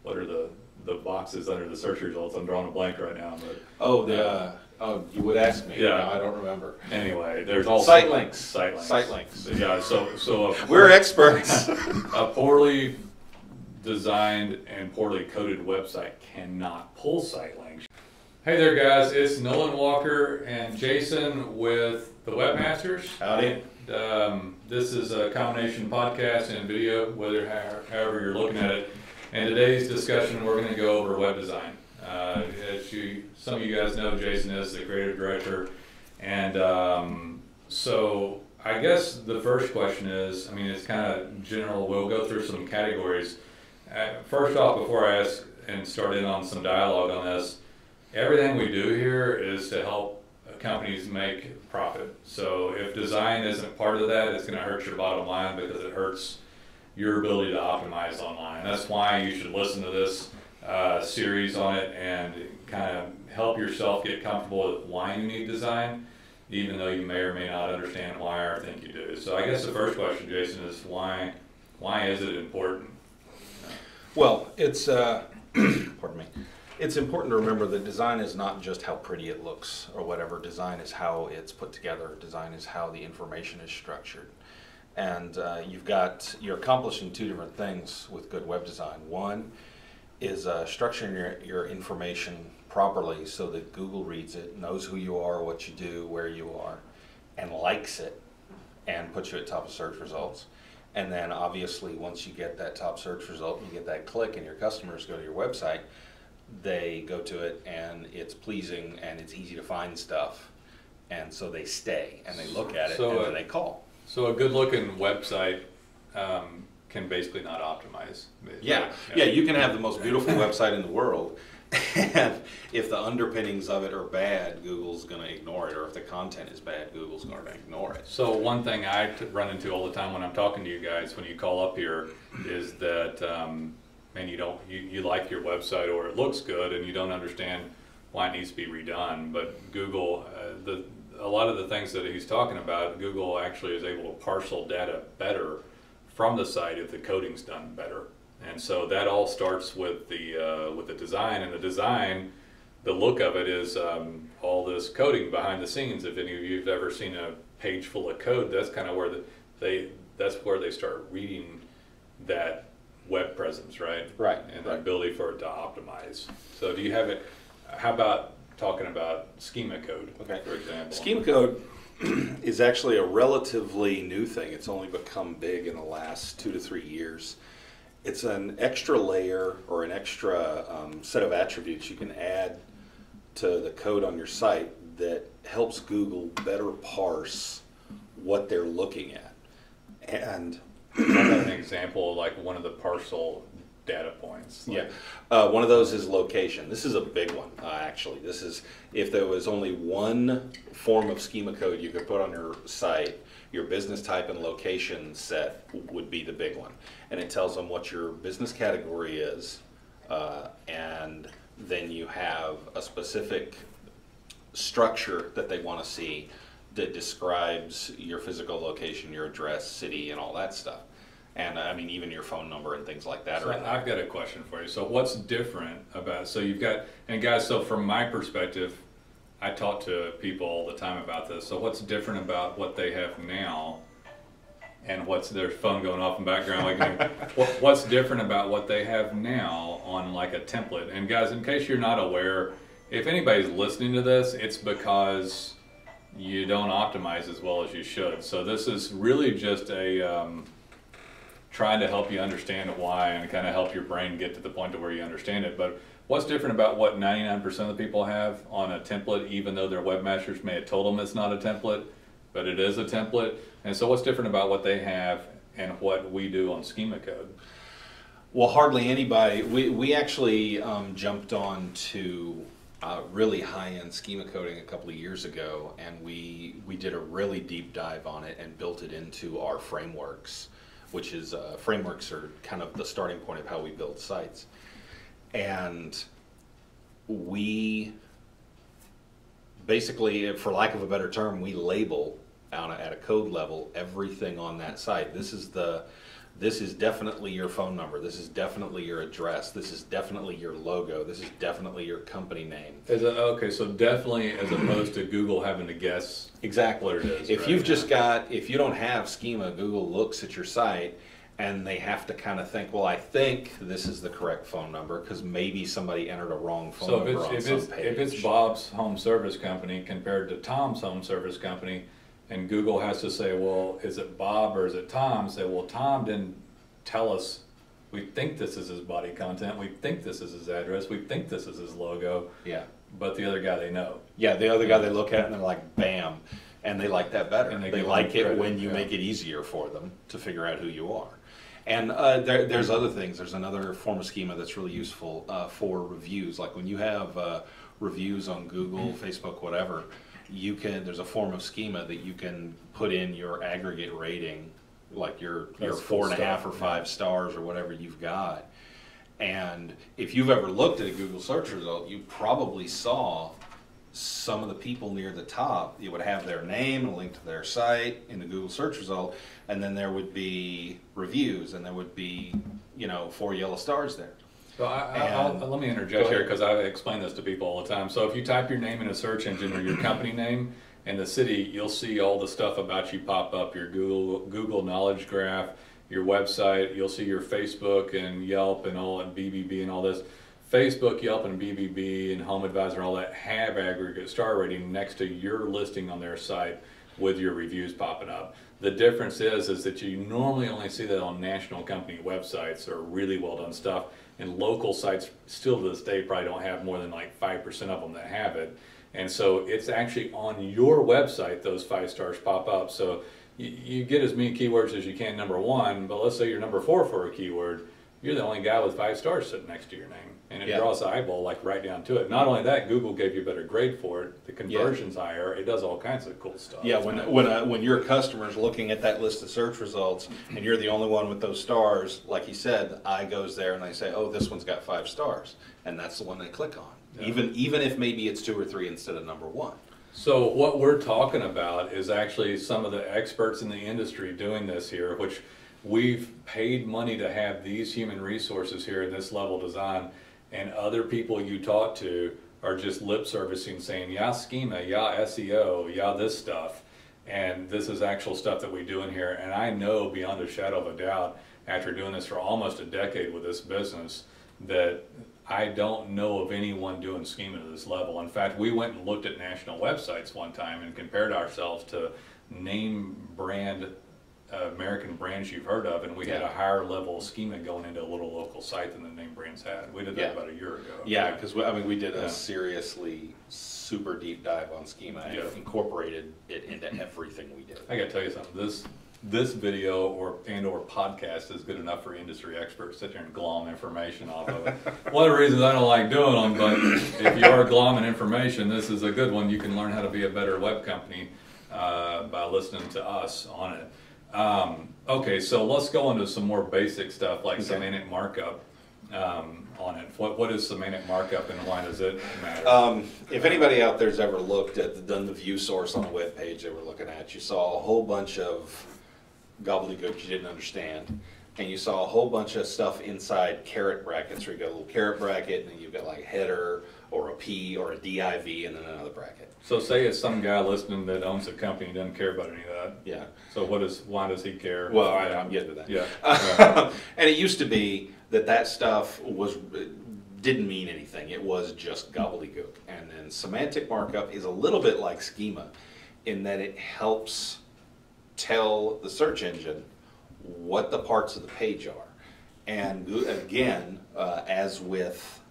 what are the boxes under the search results? I'm drawing a blank right now. But oh, you would ask me. Yeah, no, I don't remember. Anyway, there's all site links. Site links. Site links. Yeah. So We're experts. a poorly designed and poorly coded website cannot pull site links. Hey there, guys. It's Nolan Walker and Jason with the Webmasters. Howdy. This is a combination podcast and video, however you're looking at it. And today's discussion, we're going to go over web design. As some of you guys know, Jason is the creative director. And so I guess the first question is, it's kind of general. We'll go through some categories. First off, before I ask and start in on some dialogue on this, everything we do here is to help companies make profit. So if design isn't part of that, it's going to hurt your bottom line because it hurts your ability to optimize online. That's why you should listen to this series on it and kind of help yourself get comfortable with why you need design, even though you may or may not understand why or think you do. So I guess the first question, Jason, is why is it important? Well, it's pardon me. It's important to remember that design is not just how pretty it looks or whatever. Design is how it's put together. Design is how the information is structured. And you're accomplishing two different things with good web design. One is structuring your information properly so that Google reads it, knows who you are, what you do, where you are, and likes it, and puts you at top of search results. And then obviously once you get that top search result, you get that click and your customers go to your website, they go to it and it's pleasing and it's easy to find stuff. And so they stay and they look at it and then they call. So a good looking website can basically not optimize. Yeah, you can have the most beautiful website in the world, and if the underpinnings of it are bad, Google's going to ignore it, or if the content is bad, Google's going to ignore it. So one thing I run into all the time when I'm talking to you guys when you call up here is that man, you like your website or it looks good and you don't understand why it needs to be redone. But Google, a lot of the things that he's talking about, Google actually is able to parcel data better from the site if the coding's done better. And so that all starts with the design. And the design, the look of it is all this coding behind the scenes. If any of you have ever seen a page full of code, that's kind of where that's where they start reading that web presence, right? Right. And the ability for it to optimize. So do you have it? How about talking about schema code, for example? Schema code is actually a relatively new thing. It's only become big in the last 2 to 3 years. It's an extra layer or an extra set of attributes you can add to the code on your site that helps Google better parse what they're looking at. And an example, like one of the parcel data points. One of those is location. This is a big one, actually. This is, if there was only one form of schema code you could put on your site, your business type and location set would be the big one. And it tells them what your business category is, and then you have a specific structure that they want to see that describes your physical location, your address, city, and all that stuff. And even your phone number and things like that so are in there. I've got a question for you. So what's different about, so you've got, and guys, so from my perspective, I talk to people all the time about this. So what's different about what they have now and what's their phone going off in the background? What's different about what they have now on like a template? And guys, in case you're not aware, if anybody's listening to this, it's because you don't optimize as well as you should. So this is really just a trying to help you understand why and kind of help your brain get to the point to where you understand it. But what's different about what 99% of the people have on a template, even though their webmasters may have told them it's not a template, but it is a template? And so what's different about what they have and what we do on schema code? Well, hardly anybody. We actually jumped on to really high-end schema coding a couple of years ago, and we did a really deep dive on it and built it into our frameworks, which is frameworks are kind of the starting point of how we build sites. And we basically, for lack of a better term, we label at a code level everything on that site. This is the this is definitely your phone number, this is definitely your address, this is definitely your logo, this is definitely your company name. Okay, so definitely as opposed to Google having to guess exactly what it is. If right? you've just got, if you don't have schema, Google looks at your site and they have to kind of think, well, I think this is the correct phone number because maybe somebody entered a wrong phone number on some page. If it's Bob's home service company compared to Tom's home service company, and Google has to say, well, is it Bob or is it Tom? Say, well, Tom didn't tell us. We think this is his body content. We think this is his address. We think this is his logo. Yeah. But the other guy they know. Yeah, the other guy they look at and they're like, bam. And they like that better. And they like it when you make it easier for them to figure out who you are. And there's other things. There's another form of schema that's really useful for reviews. Like when you have reviews on Google, Facebook, whatever, you can, there's a form of schema that you can put in your aggregate rating, like your 4.5 or 5 stars or whatever you've got. And if you've ever looked at a Google search result, you probably saw some of the people near the top. You would have their name, a link to their site in the Google search result, and then there would be reviews, and there would be, 4 yellow stars there. So let me interject here because I explain this to people all the time. So if you type your name in a search engine or your company name and the city, you'll see all the stuff about you pop up, your Google Knowledge Graph, your website, you'll see your Facebook and Yelp and all and BBB and all this. Facebook, Yelp, and BBB and Home Advisor and all that have aggregate star rating next to your listing on their site with your reviews popping up. The difference is that you normally only see that on national company websites or really well done stuff. And local sites still to this day probably don't have more than like 5% of them that have it. And so it's actually on your website those 5 stars pop up. So you get as many keywords as you can, number 1, but let's say you're number 4 for a keyword, you're the only guy with 5 stars sitting next to your name. And it draws the eyeball like right down to it. Not only that, Google gave you a better grade for it. The conversion's higher. It does all kinds of cool stuff. Yeah, when your customer's looking at that list of search results and you're the only one with those stars, like you said, the eye goes there and they say, oh, this one's got 5 stars. And that's the one they click on. Yeah. Even if maybe it's 2 or 3 instead of number 1. So what we're talking about is actually some of the experts in the industry doing this here, which we've paid money to have these human resources here in this level design. And other people you talk to are just lip servicing saying, yeah, schema, yeah, SEO, yeah, this stuff. And this is actual stuff that we do in here. And I know beyond a shadow of a doubt, after doing this for almost a decade with this business, that I don't know of anyone doing schema to this level. In fact, we went and looked at national websites one time and compared ourselves to name brand American brands you've heard of, and we had a higher level schema going into a little local site than the name brands had. We did that about a year ago. Yeah, because we did a seriously super deep dive on schema and incorporated it into everything we did. I got to tell you something. This video or podcast is good enough for industry experts to sit there and glom information off of it. One of the reasons I don't like doing them, but if you are glomming information, this is a good one. You can learn how to be a better web company by listening to us on it. Okay, so let's go into some more basic stuff like semantic markup on it. What is semantic markup and why does it matter? If anybody out there's ever looked at done the view source on a web page they were looking at, you saw a whole bunch of gobbledygook you didn't understand, and you saw a whole bunch of stuff inside caret brackets where you got a little caret bracket and then you've got like a header or a P or a div and then another bracket. So say it's some guy listening that owns a company and doesn't care about any of that. Yeah. So why does he care? Well, I'm getting to that. Yeah. And it used to be that stuff didn't mean anything. It was just gobbledygook. And then semantic markup is a little bit like schema in that it helps tell the search engine what the parts of the page are. And again, as with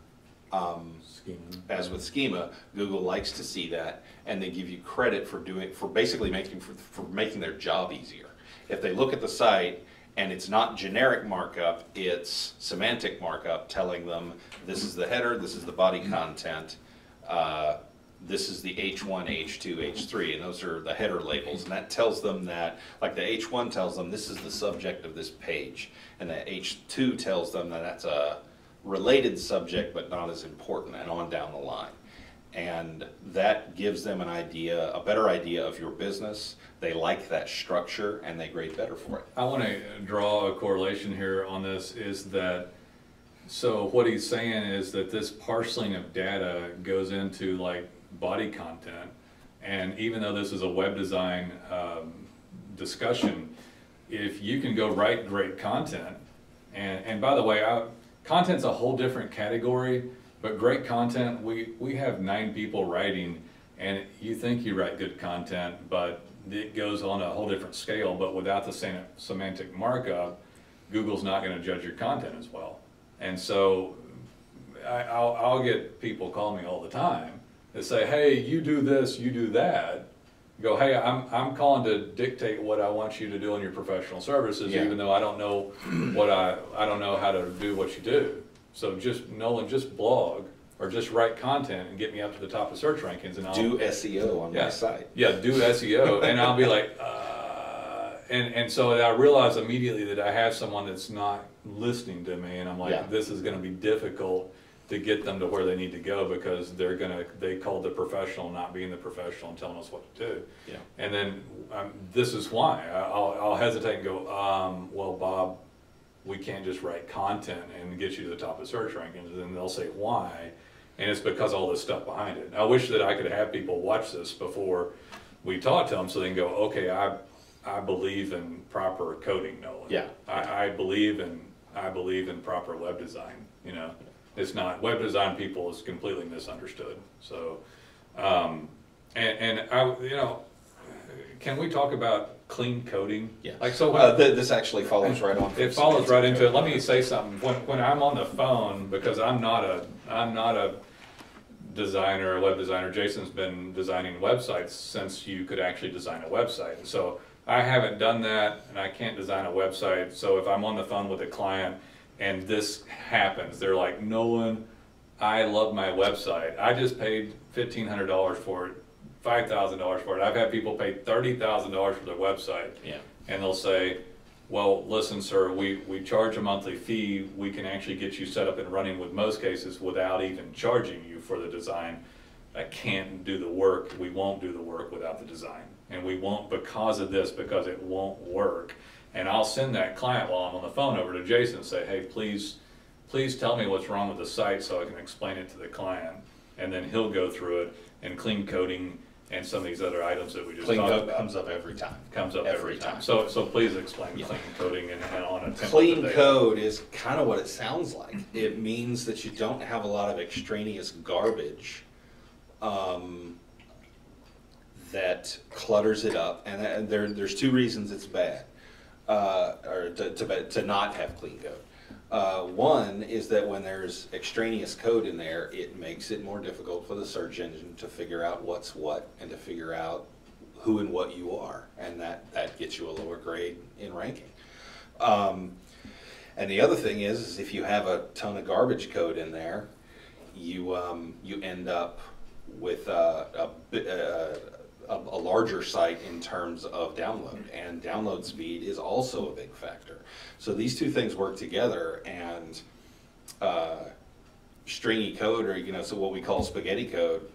schema, Google likes to see that, and they give you credit for basically making their job easier. If they look at the site and it's not generic markup, it's semantic markup, telling them this is the header, this is the body content, this is the H1, H2, H3, and those are the header labels, and that tells them that, like the H1 tells them this is the subject of this page, and the H2 tells them that that's a related subject but not as important, and on down the line. And that gives them a better idea of your business. They like that structure and they grade better for it. I want to draw a correlation here on this is that, so what he's saying is that this parceling of data goes into like body content, and even though this is a web design discussion, if you can go write great content, and by the way, content's a whole different category. But great content, we have 9 people writing, and you think you write good content, but it goes on a whole different scale. But without the same semantic markup, Google's not going to judge your content as well. And so I'll get people calling me all the time that say, hey, you do this, you do that. Go, hey, I'm calling to dictate what I want you to do in your professional services, even though I don't know I don't know how to do what you do. So just, Nolan, just blog or just write content and get me up to the top of search rankings, and I'll do SEO on my site. Yeah, do SEO, and I'll be like, and so I realize immediately that I have someone that's not listening to me, and I'm like, this is going to be difficult to get them to where they need to go because they called the professional not being the professional and telling us what to do. Yeah. And then this is why I'll hesitate and go, well, Bob, we can't just write content and get you to the top of search rankings. And then they'll say why, and it's because all this stuff behind it. I wish that I could have people watch this before we talk to them, so they can go, okay, I believe in proper coding, Nolan. Yeah. I believe in proper web design. You know, it's not web design people is completely misunderstood. So, and I, you know, can we talk about clean coding? Yeah. Like so. This actually follows right on. It follows right into it. Let me say something. When I'm on the phone, because I'm not a designer, a web designer. Jason's been designing websites since you could actually design a website, and so I haven't done that, and I can't design a website. So if I'm on the phone with a client and this happens, they're like, Nolan, I love my website. I just paid $1,500 for it. $5,000 for it. I've had people pay $30,000 for their website, and they'll say, well, listen, sir, we charge a monthly fee. We can actually get you set up and running with most cases without even charging you for the design. I can't do the work. We won't do the work without the design, and we won't because of this, because it won't work. And I'll send that client while I'm on the phone over to Jason and say, hey, please tell me what's wrong with the site so I can explain it to the client, and then he'll go through it and clean coding and some of these other items that we just talked about. Clean code comes up every time. Comes up every time. So please explain clean coding and on a template. Clean code is kind of what it sounds like. It means that you don't have a lot of extraneous garbage that clutters it up. And there's 2 reasons it's bad, or to not have clean code. One is that when there's extraneous code in there, it makes it more difficult for the search engine to figure out what's what and to figure out who and what you are, and that gets you a lower grade in ranking. And the other thing is if you have a ton of garbage code in there, you end up with a larger site in terms of download, and download speed is also a big factor. So these 2 things work together, and stringy code, or so what we call spaghetti code,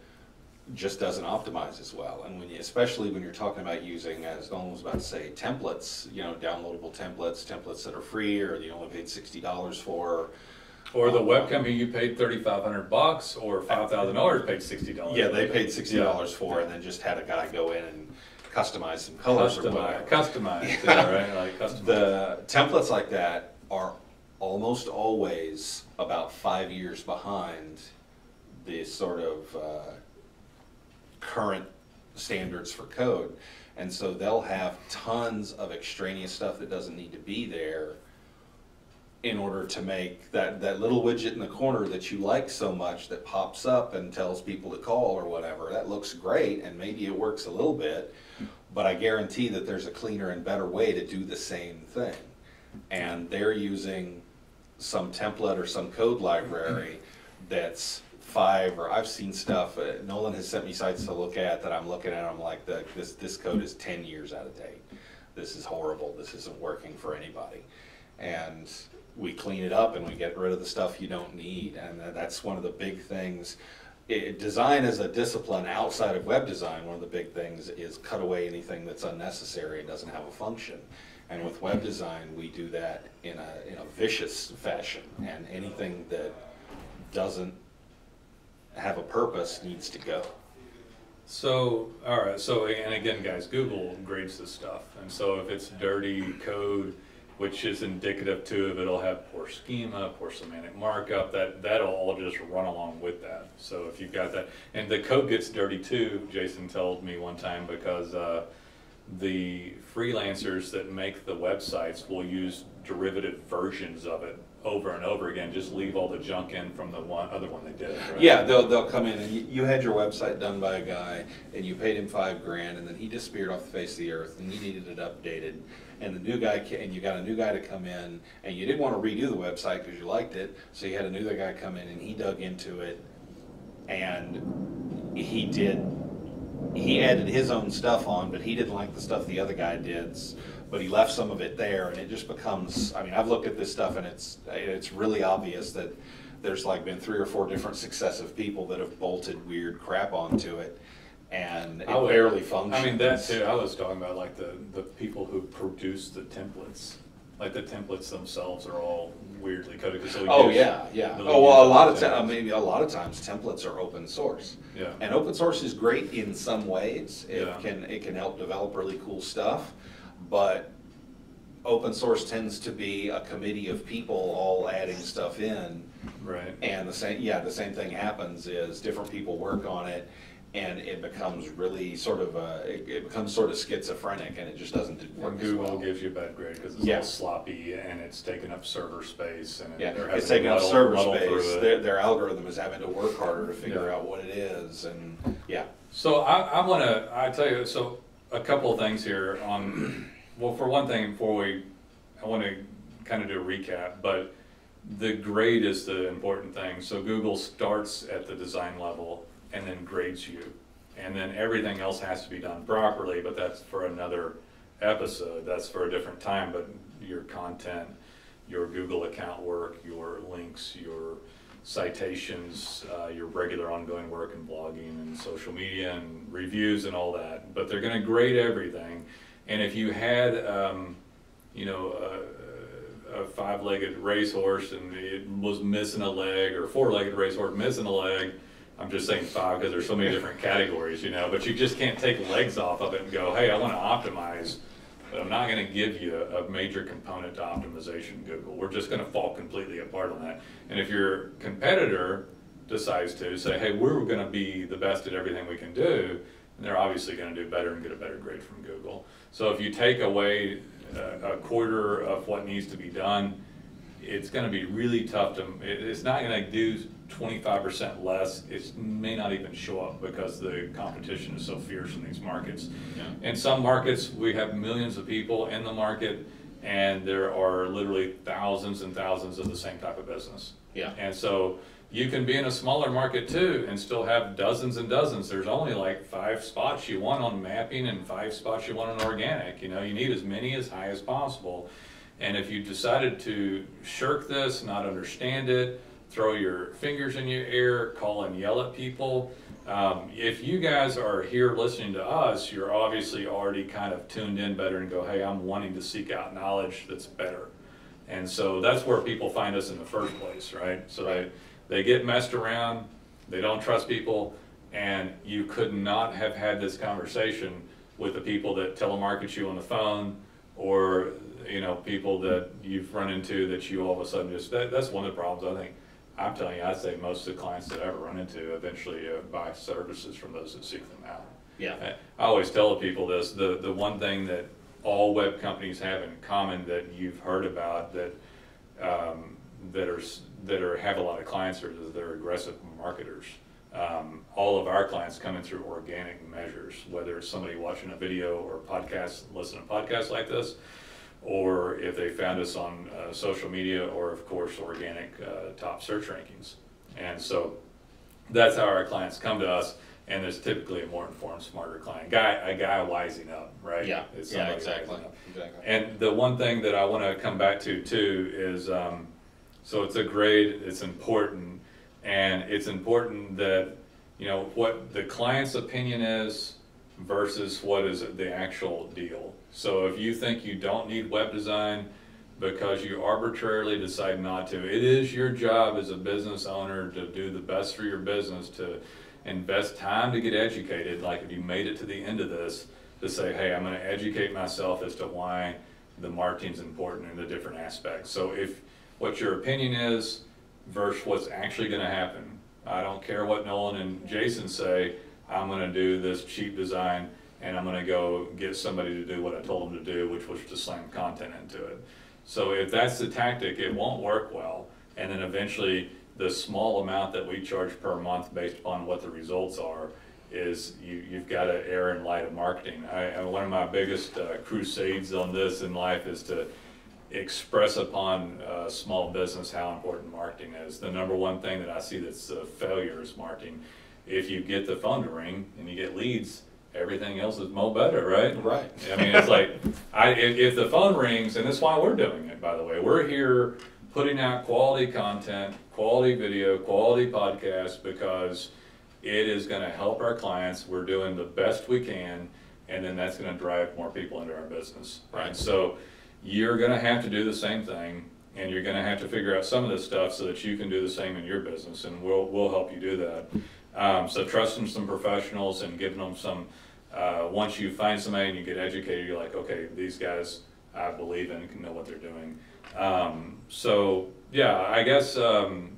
just doesn't optimize as well. And especially when you're talking about using, as Nolan was about to say, templates, downloadable templates that are free or you only paid $60 for. Or the web company you paid $3,500 or $5,000 paid $60. Yeah, they paid $60 for it, and then just had a guy go in and customize some colors or whatever. Customize, right? Like customize. The templates like that are almost always about 5 years behind the sort of current standards for code, and so they'll have tons of extraneous stuff that doesn't need to be there in order to make that little widget in the corner that you like so much that pops up and tells people to call or whatever. That looks great, and maybe it works a little bit, but I guarantee that there's a cleaner and better way to do the same thing. And they're using some template or some code library that's 5, or I've seen stuff, Nolan has sent me sites to look at that I'm looking at, I'm like, this code is 10 years out of date. This is horrible. This isn't working for anybody. And we clean it up and we get rid of the stuff you don't need, and that's one of the big things. design as a discipline outside of web design, one of the big things is cut away anything that's unnecessary and doesn't have a function. And with web design, we do that in a vicious fashion, and anything that doesn't have a purpose needs to go. So, all right, so, and again, guys, Google grades this stuff, and so if it's dirty code, which is indicative too of it'll have poor schema, poor semantic markup, that'll all just run along with that. So if you've got that, and the code gets dirty too, Jason told me one time, because the freelancers that make the websites will use derivative versions of it over and over again, just leave all the junk in from the other one they did. Right? Yeah, they'll come in and you had your website done by a guy and you paid him $5,000 and then he disappeared off the face of the earth and you needed it updated, and the new guy and you got a new guy to come in and you didn't want to redo the website because you liked it, so you had a new guy come in and he dug into it and he added his own stuff on, but he didn't like the stuff the other guy did, but he left some of it there, and it just becomes, I mean, I've looked at this stuff and it's really obvious that there's like been 3 or 4 different successive people that have bolted weird crap onto it, and it barely functions. I mean, that too, I was talking about like the people who produce the templates. Like the templates themselves are all weirdly coded. Yeah. Oh, well, a lot of times templates are open source. Yeah. And open source is great in some ways. It Yeah. can help develop really cool stuff, but open source tends to be a committee of people all adding stuff in. Right. And the same thing happens is different people work on it, and it becomes really sort of it becomes sort of schizophrenic, and it just doesn't work as well. Google gives you a bad grade because it's all sloppy and it's taking up server space, and it's taking up server space. Their algorithm is having to work harder to figure out what it is, and So I tell you, so a couple of things here on. Well, for one thing, I want to kind of do a recap, but the grade is the important thing. So Google starts at the design level and then grades you, and then everything else has to be done properly, but that's for another episode. That's for a different time. But your content, your Google account work, your links, your citations, your regular ongoing work in blogging and social media and reviews and all that, but they're going to grade everything. And if you had a 5-legged racehorse and it was missing a leg, or 4-legged racehorse missing a leg, I'm just saying 5 because there's so many different categories, but you just can't take legs off of it and go, hey, I want to optimize, but I'm not going to give you a major component to optimization, Google. We're just going to fall completely apart on that. And if your competitor decides to say, hey, we're going to be the best at everything we can do, and they're obviously going to do better and get a better grade from Google. So if you take away a quarter of what needs to be done, it's going to be really tough it's not going to do 25% less. It may not even show up because the competition is so fierce in these markets. Yeah. In some markets, we have millions of people in the market, and there are literally thousands and thousands of the same type of business. Yeah. And so you can be in a smaller market too and still have dozens and dozens. There's only like 5 spots you want on mapping and 5 spots you want on organic. You need as many as high as possible. And if you decided to shirk this, not understand it, throw your fingers in your ear, call and yell at people, if you guys are here listening to us, you're obviously already kind of tuned in better and go, hey, I'm wanting to seek out knowledge that's better. And so that's where people find us in the first place, right? So they get messed around, they don't trust people, and you could not have had this conversation with the people that telemarket you on the phone, or people that you've run into that you all of a sudden that's one of the problems. I think, I'm telling you, I'd say most of the clients that I ever run into eventually buy services from those that seek them out. Yeah. I always tell the people this, the one thing that all web companies have in common that you've heard about that have a lot of clients is they're aggressive marketers. All of our clients come in through organic measures, whether it's somebody watching a video or podcast, listening to podcasts like this, or if they found us on social media, or of course organic top search rankings. And so that's how our clients come to us, and there's typically a more informed, smarter client, a guy wising up, right? Yeah, exactly. And the one thing that I want to come back to too is, so it's a grade, it's important, and it's important that you know, what the client's opinion is versus what is the actual deal. So if you think you don't need web design because you arbitrarily decide not to, it is your job as a business owner to do the best for your business, to invest time to get educated. Like if you made it to the end of this, to say, hey, I'm going to educate myself as to why the marketing's important in the different aspects. So if what your opinion is versus what's actually going to happen, I don't care what Nolan and Jason say, I'm going to do this cheap design and I'm going to go get somebody to do what I told them to do, which was to slam content into it. So if that's the tactic, it won't work well. And then eventually the small amount that we charge per month based upon what the results are is you've got to err in light of marketing. One of my biggest crusades on this in life is to express upon small business how important marketing is. The number one thing that I see that's a failure is marketing. If you get the phone to ring and you get leads, everything else is mo better, right? Right. I mean, it's like, if the phone rings, and that's why we're doing it, by the way. We're here putting out quality content, quality video, quality podcasts, because it is going to help our clients. We're doing the best we can, and then that's going to drive more people into our business. Right. So you're going to have to do the same thing, and you're going to have to figure out some of this stuff so that you can do the same in your business, and we'll help you do that. So trusting some professionals and giving them some, once you find somebody and you get educated, you're like, okay, these guys I believe in can know what they're doing. So yeah, I guess, and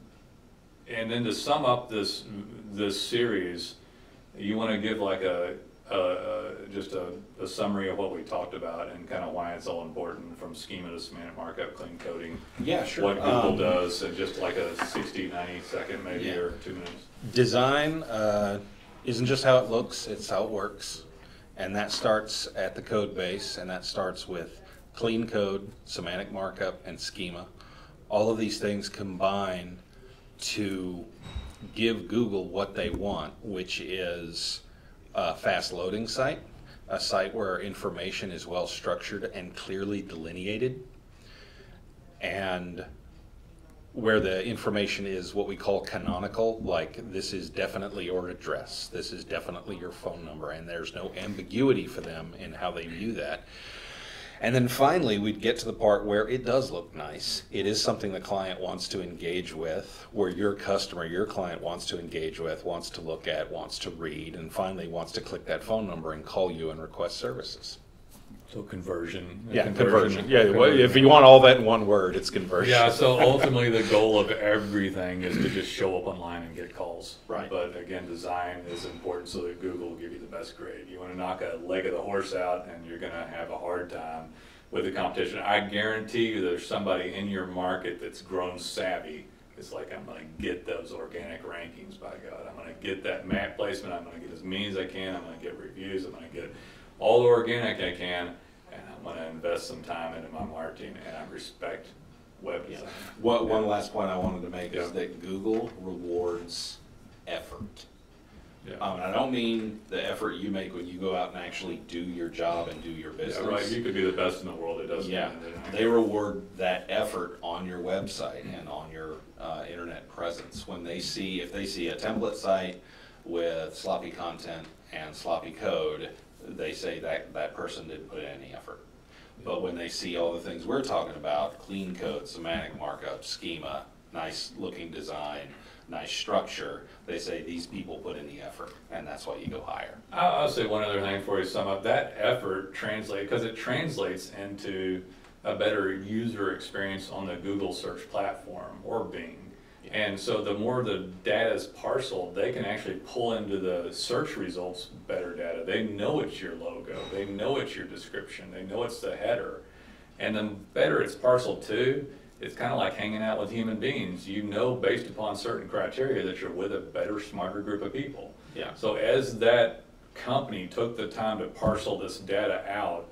then to sum up this series, you want to give like just a summary of what we talked about and kind of why it's all important, from schema to semantic markup, clean coding. Yeah, sure. What Google does, and just like a 60, 90 second maybe, yeah, or 2 minutes. Design isn't just how it looks, it's how it works. And that starts at the code base, and that starts with clean code, semantic markup, and schema. All of these things combine to give Google what they want, which is a fast loading site, a site where information is well structured and clearly delineated, and where the information is what we call canonical, like this is definitely your address, this is definitely your phone number, and there's no ambiguity for them in how they view that. And then finally, we'd get to the part where it does look nice. It is something the client wants to engage with, where your customer, your client wants to engage with, wants to look at, wants to read, and finally wants to click that phone number and call you and request services. So conversion. Yeah, conversion. Yeah, well, if you want all that in one word, it's conversion. Yeah, so ultimately the goal of everything is to just show up online and get calls. Right. But again, design is important so that Google will give you the best grade. You want to knock a leg of the horse out and you're going to have a hard time with the competition. I guarantee you there's somebody in your market that's grown savvy. It's like, I'm going to get those organic rankings, by God. I'm going to get that map placement. I'm going to get as many as I can. I'm going to get reviews. I'm going to get all the organic I can, and I'm going to invest some time into my marketing, and I respect web design. One last point I wanted to make is that Google rewards effort. Yeah. I don't mean the effort you make when you go out and actually do your job and do your business. Yeah, right. You could be the best in the world. It doesn't. Yeah. They reward that effort on your website and on your internet presence. When they see, if they see a template site with sloppy content and sloppy code, they say that person didn't put in any effort. But when they see all the things we're talking about, clean code, semantic markup, schema, nice looking design, nice structure, they say these people put in the effort, and that's why you go higher. I'll say one other thing before you sum up. That effort translates, because it translates into a better user experience on the Google search platform or Bing. And so the more the data is parceled, they can actually pull into the search results better data. They know it's your logo. They know it's your description. They know it's the header. And the better it's parceled too, it's kind of like hanging out with human beings. You know, based upon certain criteria, that you're with a better, smarter group of people. Yeah. So as that company took the time to parcel this data out,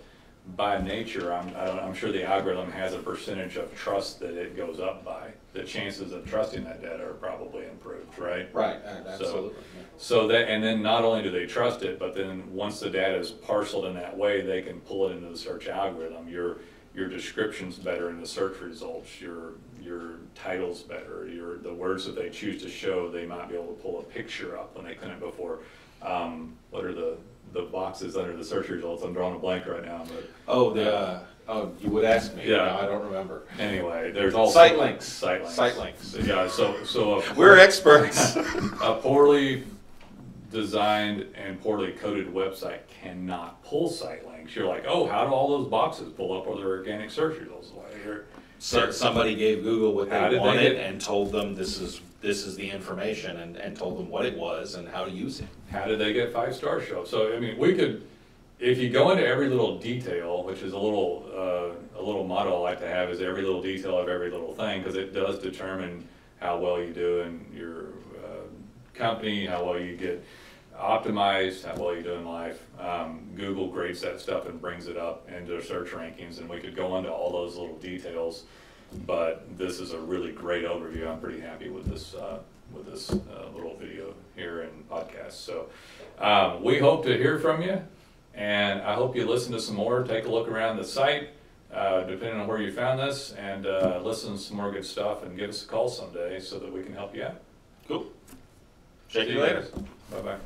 by nature, I'm sure the algorithm has a percentage of trust that it goes up by. The chances of trusting that data are probably improved, right? Right, absolutely. So that, and then not only do they trust it, but then once the data is parceled in that way, they can pull it into the search algorithm. Your your description's better in the search results, your title's better, the words that they choose to show, they might be able to pull a picture up when they couldn't before. What are the boxes under the search results? I'm drawing a blank right now. But you would ask me. Yeah, no, I don't remember. Anyway, there's all site links. Site links. Site links. Yeah. So we're experts. A poorly designed and poorly coded website cannot pull site links. You're like, oh, how do all those boxes pull up other organic search results? So somebody gave Google what they wanted and told them this is the information and told them what it was and how to use it. How did they get 5-star show? So I mean, we could, if you go into every little detail, which is a little motto I like to have, is every little detail of every little thing, because it does determine how well you do in your company, how well you get optimized, how well you do in life. Google grades that stuff and brings it up into their search rankings, and we could go into all those little details, but this is a really great overview. I'm pretty happy with this little video here and podcast. So we hope to hear from you, and I hope you listen to some more, take a look around the site, depending on where you found this, and listen to some more good stuff, and give us a call someday so that we can help you out. Cool. Check you later. Bye-bye.